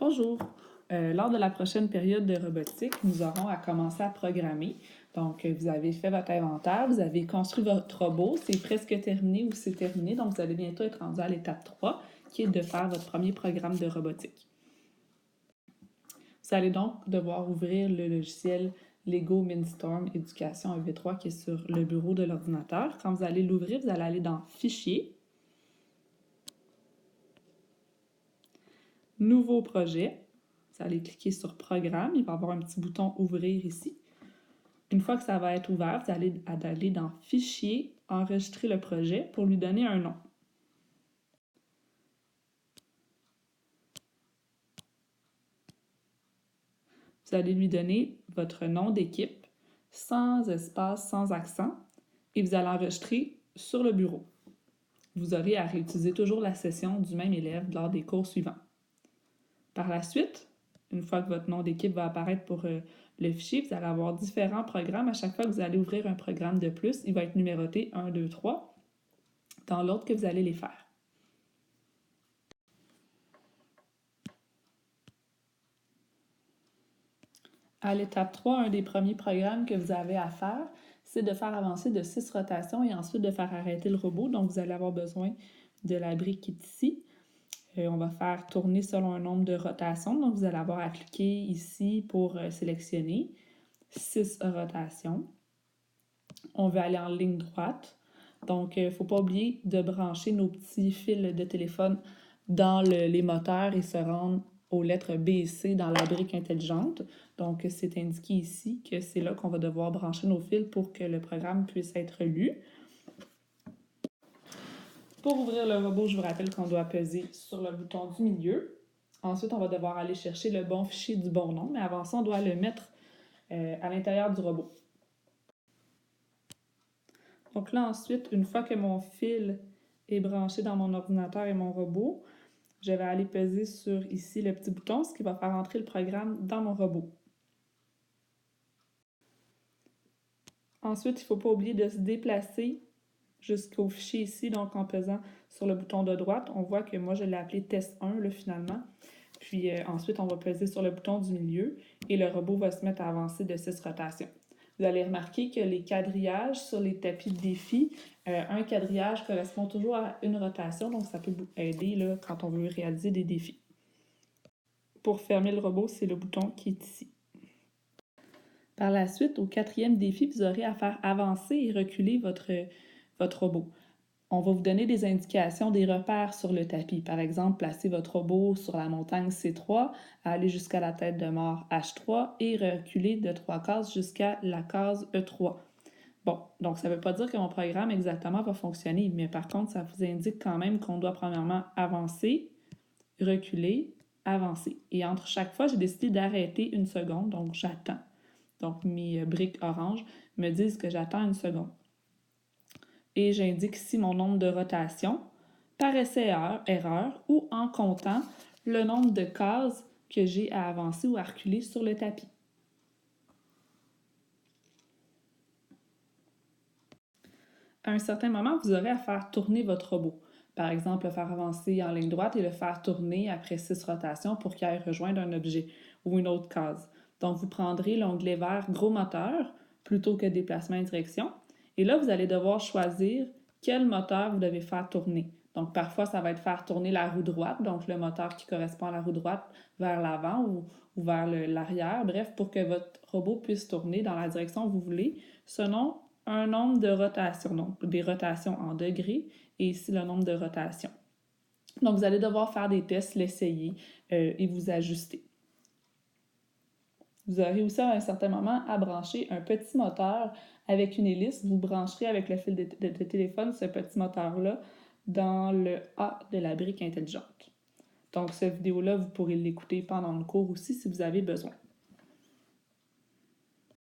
Bonjour. Lors de la prochaine période de robotique, nous aurons à commencer à programmer. Donc, vous avez fait votre inventaire, vous avez construit votre robot, c'est presque terminé ou c'est terminé. Donc, vous allez bientôt être rendu à l'étape 3, qui est de faire votre premier programme de robotique. Vous allez donc devoir ouvrir le logiciel Lego Mindstorm Éducation EV3 qui est sur le bureau de l'ordinateur. Quand vous allez l'ouvrir, vous allez aller dans Fichier, Nouveau projet. Vous allez cliquer sur Programme. Il va y avoir un petit bouton Ouvrir ici. Une fois que ça va être ouvert, vous allez aller dans Fichier, Enregistrer le projet pour lui donner un nom. Vous allez lui donner votre nom d'équipe, sans espace, sans accent, et vous allez enregistrer sur le bureau. Vous aurez à réutiliser toujours la session du même élève lors des cours suivants. Par la suite, une fois que votre nom d'équipe va apparaître pour le fichier, vous allez avoir différents programmes. À chaque fois que vous allez ouvrir un programme de plus, il va être numéroté 1, 2, 3 dans l'ordre que vous allez les faire. À l'étape 3, un des premiers programmes que vous avez à faire, c'est de faire avancer de 6 rotations et ensuite de faire arrêter le robot. Donc, vous allez avoir besoin de la brique qui est ici. On va faire tourner selon un nombre de rotations. Donc, vous allez avoir à cliquer ici pour sélectionner 6 rotations. On veut aller en ligne droite. Donc, il ne faut pas oublier de brancher nos petits fils de téléphone dans les moteurs et se rendre aux lettres B et C dans la brique intelligente. Donc, c'est indiqué ici que c'est là qu'on va devoir brancher nos fils pour que le programme puisse être lu. Pour ouvrir le robot, je vous rappelle qu'on doit peser sur le bouton du milieu. Ensuite, on va devoir aller chercher le bon fichier du bon nom, mais avant ça, on doit le mettre à l'intérieur du robot. Donc là, ensuite, une fois que mon fil est branché dans mon ordinateur et mon robot, je vais aller peser sur ici le petit bouton, ce qui va faire entrer le programme dans mon robot. Ensuite, il ne faut pas oublier de se déplacer jusqu'au fichier ici, donc en pesant sur le bouton de droite. On voit que moi, je l'ai appelé test 1 là, finalement. Puis ensuite, on va peser sur le bouton du milieu et le robot va se mettre à avancer de 6 rotations. Vous allez remarquer que les quadrillages sur les tapis de défi, un quadrillage correspond toujours à une rotation, donc ça peut aider là, quand on veut réaliser des défis. Pour fermer le robot, c'est le bouton qui est ici. Par la suite, au 4e défi, vous aurez à faire avancer et reculer votre robot. On va vous donner des indications, des repères sur le tapis. Par exemple, placer votre robot sur la montagne C3, aller jusqu'à la tête de mort H3 et reculer de 3 cases jusqu'à la case E3. Bon, donc ça ne veut pas dire que mon programme exactement va fonctionner, mais par contre, ça vous indique quand même qu'on doit premièrement avancer, reculer, avancer. Et entre chaque fois, j'ai décidé d'arrêter une seconde, donc j'attends. Donc mes briques oranges me disent que j'attends une seconde. Et j'indique ici mon nombre de rotations, par essai-erreur ou en comptant le nombre de cases que j'ai à avancer ou à reculer sur le tapis. À un certain moment, vous aurez à faire tourner votre robot. Par exemple, le faire avancer en ligne droite et le faire tourner après 6 rotations pour qu'il aille rejoindre un objet ou une autre case. Donc, vous prendrez l'onglet vert Gros moteur plutôt que Déplacement et direction. Et là, vous allez devoir choisir quel moteur vous devez faire tourner. Donc, parfois, ça va être faire tourner la roue droite, donc le moteur qui correspond à la roue droite vers l'avant ou vers l'arrière. Bref, pour que votre robot puisse tourner dans la direction que vous voulez, selon un nombre de rotations, donc des rotations en degrés, et ici le nombre de rotations. Donc, vous allez devoir faire des tests, l'essayer et vous ajuster. Vous aurez aussi à un certain moment à brancher un petit moteur avec une hélice. Vous brancherez avec le fil de téléphone ce petit moteur-là dans le A de la brique intelligente. Donc, cette vidéo-là, vous pourrez l'écouter pendant le cours aussi si vous avez besoin.